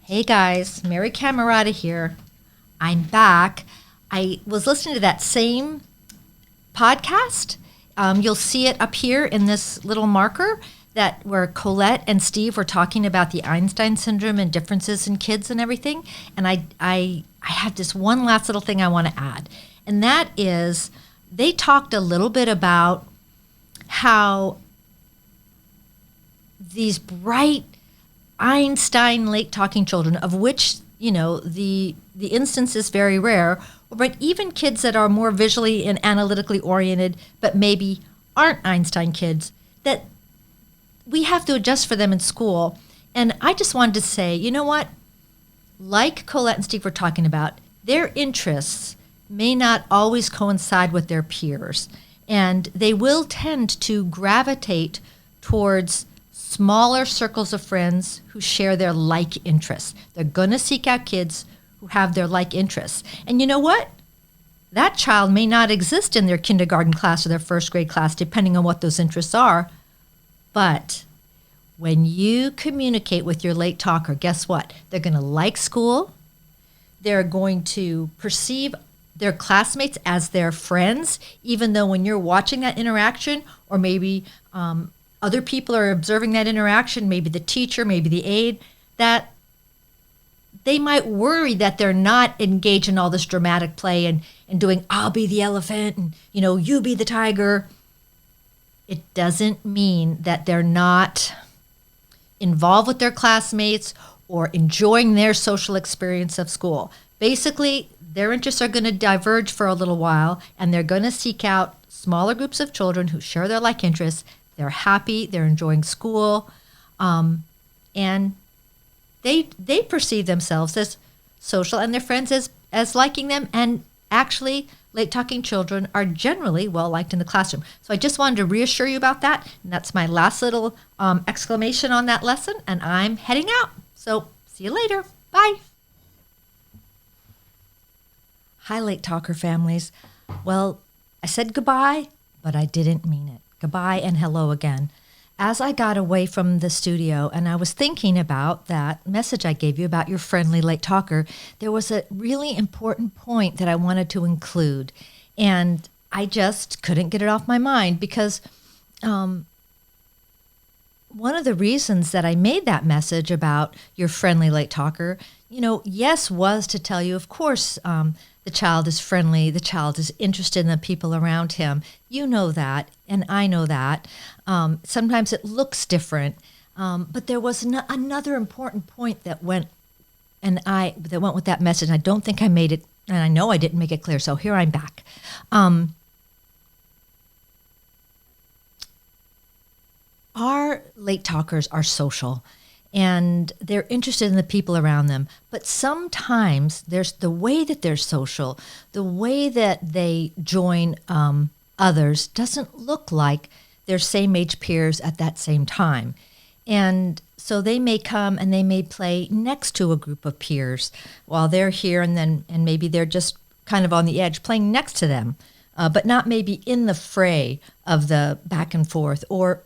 Hey guys, Mary Camarata here. I'm back. I was listening to that same podcast. You'll see it up here in this little marker that where Colette and Steve were talking about the Einstein syndrome and differences in kids and everything. And I have this one last little thing I want to add, and that is they talked a little bit about how these bright Einstein late talking children, of which, the instance is very rare, but even kids that are more visually and analytically oriented, but maybe aren't Einstein kids, that we have to adjust for them in school. And I just wanted to say, you know what? Like Colette and Steve were talking about, their interests may not always coincide with their peers, and they will tend to gravitate towards smaller circles of friends who share their like interests. They're going to seek out kids who have their like interests. And you know what? That child may not exist in their kindergarten class or their first grade class, depending on what those interests are. But when you communicate with your late talker, guess what? They're going to like school. They're going to perceive their classmates as their friends, even though when you're watching that interaction, or maybe other people are observing that interaction, maybe the teacher, maybe the aide, that they might worry that they're not engaged in all this dramatic play and doing, I'll be the elephant and, you be the tiger. It doesn't mean that they're not involved with their classmates or enjoying their social experience of school. Basically, their interests are going to diverge for a little while, and they're going to seek out smaller groups of children who share their like interests. They're happy, they're enjoying school, and they perceive themselves as social and their friends as liking them. And actually, late talking children are generally well liked in the classroom. So I just wanted to reassure you about that. And that's my last little exclamation on that lesson. And I'm heading out. So see you later. Bye. Hi, late talker families. Well, I said goodbye, but I didn't mean it. Goodbye and hello again. As I got away from the studio and I was thinking about that message I gave you about your friendly late talker, there was a really important point that I wanted to include. And I just couldn't get it off my mind because one of the reasons that I made that message about your friendly late talker, yes, was to tell you, of course, the child is friendly. The child is interested in the people around him. You know that, and I know that. Sometimes it looks different, but there was another important point that went with that message. And I don't think I made it, and I know I didn't make it clear. So here I'm back. Our late talkers are social. And they're interested in the people around them. But sometimes there's the way that they're social, the way that they join others doesn't look like their same age peers at that same time. And so they may come and they may play next to a group of peers while they're here, and maybe they're just kind of on the edge playing next to them, but not maybe in the fray of the back and forth. Or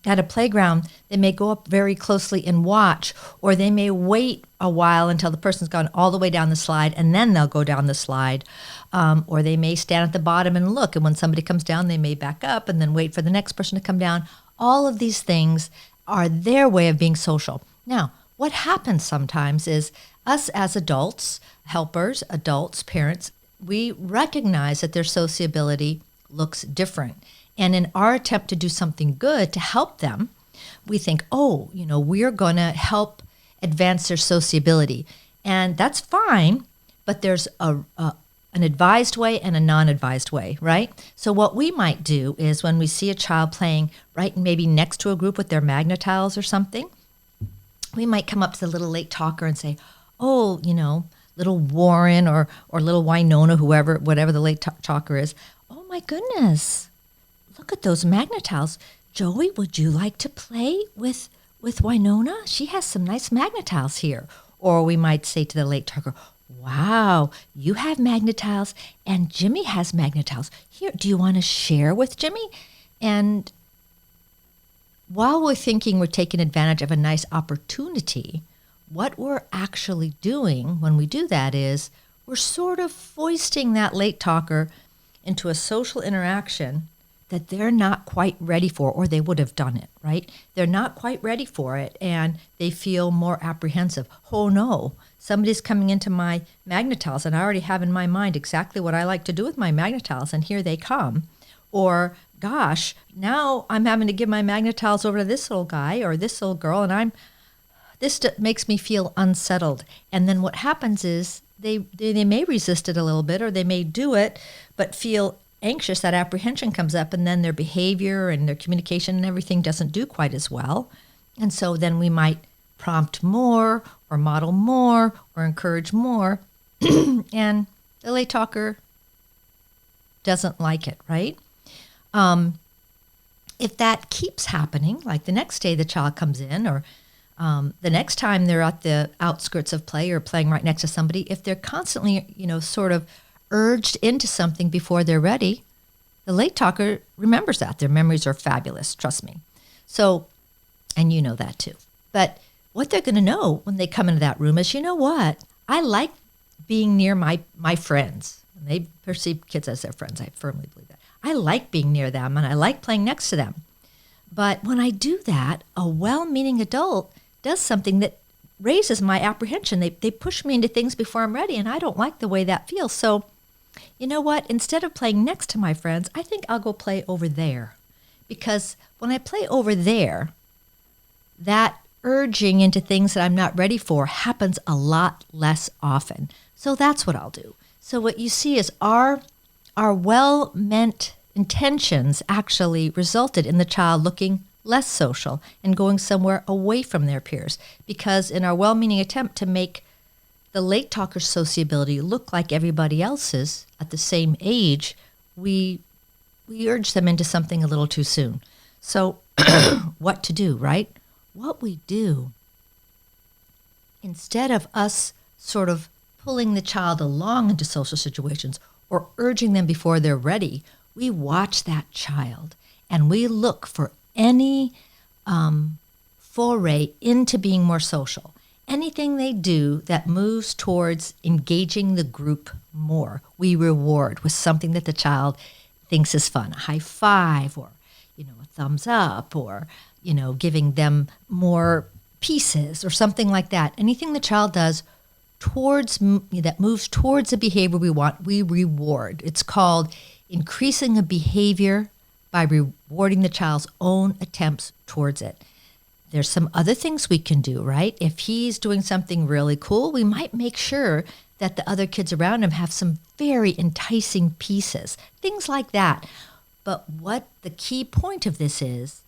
at a playground, they may go up very closely and watch, or they may wait a while until the person's gone all the way down the slide, and then they'll go down the slide. Or they may stand at the bottom and look, and when somebody comes down, they may back up and then wait for the next person to come down. All of these things are their way of being social. Now, what happens sometimes is us as adults, helpers, adults, parents, we recognize that their sociability looks different. And in our attempt to do something good to help them, we think, we're going to help advance their sociability. And that's fine, but there's an advised way and a non-advised way, right? So what we might do is when we see a child playing right maybe next to a group with their magnet tiles or something, we might come up to the little late talker and say, little Warren or little Winona, whatever the late talker is, oh my goodness. Look at those magnet tiles. Joey, would you like to play with Winona? She has some nice magnet tiles here. Or we might say to the late talker, wow, you have magnet tiles and Jimmy has magnet tiles. Here, do you want to share with Jimmy? And while we're thinking we're taking advantage of a nice opportunity, what we're actually doing when we do that is we're sort of foisting that late talker into a social interaction that they're not quite ready for, or they would have done it, right? They're not quite ready for it, and they feel more apprehensive. Oh no, somebody's coming into my Magna-Tiles, and I already have in my mind exactly what I like to do with my Magna-Tiles, and here they come. Or, gosh, now I'm having to give my Magna-Tiles over to this little guy or this little girl, and this makes me feel unsettled. And then what happens is they may resist it a little bit, or they may do it, but feel anxious. That apprehension comes up, and then their behavior and their communication and everything doesn't do quite as well. And so then we might prompt more or model more or encourage more. And the late talker doesn't like it, right? If that keeps happening, like the next day the child comes in, or the next time they're at the outskirts of play or playing right next to somebody, if they're constantly, sort of urged into something before they're ready, the late talker remembers that. Their memories are fabulous, trust me. So, and you know that too. But what they're going to know when they come into that room is, you know what? I like being near my friends. And they perceive kids as their friends. I firmly believe that. I like being near them, and I like playing next to them. But when I do that, a well-meaning adult does something that raises my apprehension. They push me into things before I'm ready, and I don't like the way that feels. So, you know what? Instead of playing next to my friends, I think I'll go play over there. Because when I play over there, that urging into things that I'm not ready for happens a lot less often. So that's what I'll do. So what you see is our well-meant intentions actually resulted in the child looking less social and going somewhere away from their peers. Because in our well-meaning attempt to make the late talker's sociability look like everybody else's at the same age, we urge them into something a little too soon. So what to do, right? What we do, instead of us sort of pulling the child along into social situations or urging them before they're ready, we watch that child and we look for any foray into being more social. Anything they do that moves towards engaging the group more, we reward with something that the child thinks is fun. A high five, or a thumbs up, or giving them more pieces or something like that. Anything the child does that moves towards the behavior we want, we reward. It's called increasing a behavior by rewarding the child's own attempts towards it. There's some other things we can do, right? If he's doing something really cool, we might make sure that the other kids around him have some very enticing pieces, things like that. But what the key point of this is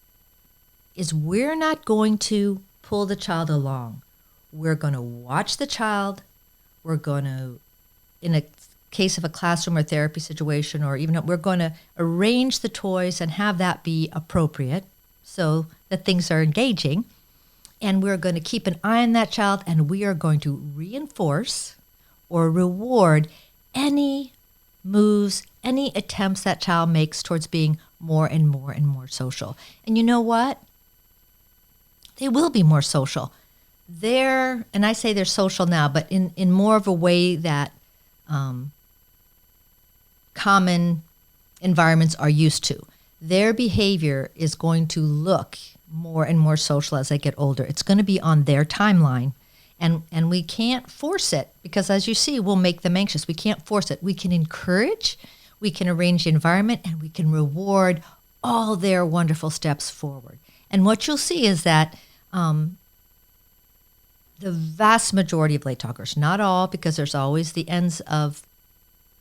we're not going to pull the child along. We're going to watch the child. We're going to, in a case of a classroom or therapy situation, or even we're going to arrange the toys and have that be appropriate so that things are engaging. And we're going to keep an eye on that child, and we are going to reinforce or reward any moves, any attempts that child makes towards being more and more and more social. And you know what? They will be more social. And I say they're social now, but in more of a way that common environments are used to. Their behavior is going to look more and more social as they get older. It's going to be on their timeline. And we can't force it, because as you see, we'll make them anxious. We can't force it. We can encourage, we can arrange the environment, and we can reward all their wonderful steps forward. And what you'll see is that the vast majority of late talkers, not all, because there's always the ends of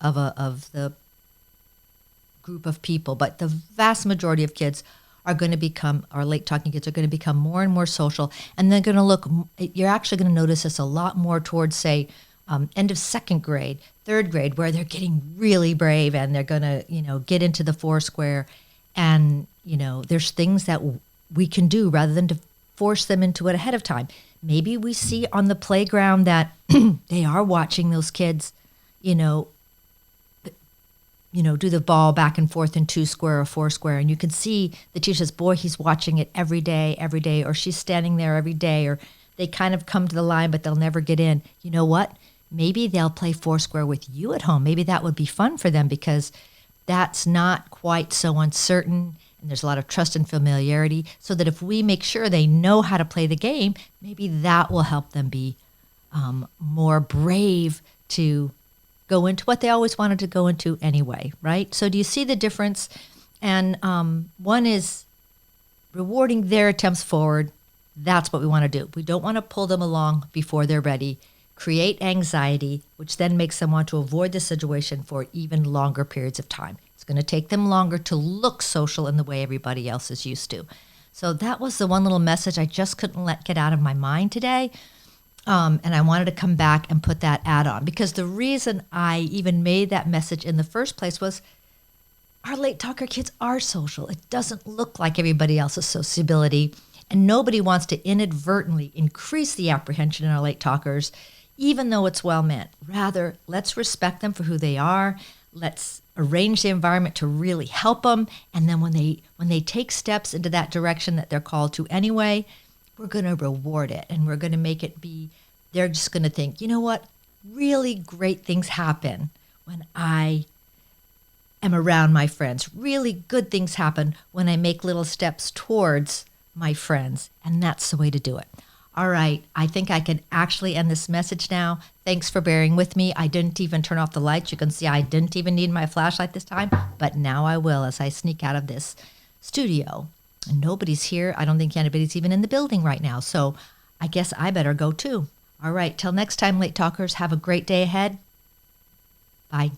the group of people, but the vast majority of kids are going to become, our late talking kids are going to become more and more social, and they're going to look, you're actually going to notice this a lot more towards, say, end of second grade, third grade, where they're getting really brave and they're going to, get into the foursquare. And, there's things that we can do rather than to force them into it ahead of time. Maybe we see on the playground that they are watching those kids, do the ball back and forth in two square or four square. And you can see the teacher says, boy, he's watching it every day, or she's standing there every day, or they kind of come to the line, but they'll never get in. You know what? Maybe they'll play Foursquare with you at home. Maybe that would be fun for them because that's not quite so uncertain. And there's a lot of trust and familiarity, so that if we make sure they know how to play the game, maybe that will help them be more brave to go into what they always wanted to go into anyway, right? So do you see the difference? And one is rewarding their attempts forward. That's what we want to do. We don't want to pull them along before they're ready, create anxiety, which then makes them want to avoid the situation for even longer periods of time. It's going to take them longer to look social in the way everybody else is used to. So that was the one little message I just couldn't let get out of my mind today. And I wanted to come back and put that add on, because the reason I even made that message in the first place was our late talker kids are social. It doesn't look like everybody else's sociability, and nobody wants to inadvertently increase the apprehension in our late talkers, even though it's well meant. Rather, let's respect them for who they are. Let's arrange the environment to really help them. And then when they take steps into that direction that they're called to anyway, we're going to reward it, and we're going to make it be, they're just going to think, you know what, really great things happen when I am around my friends. Really good things happen when I make little steps towards my friends. And that's the way to do it. All right. I think I can actually end this message now. Thanks for bearing with me. I didn't even turn off the lights. You can see I didn't even need my flashlight this time, but now I will as I sneak out of this studio. And nobody's here. I don't think anybody's even in the building right now. So I guess I better go too. All right. Till next time, late talkers, have a great day ahead. Bye.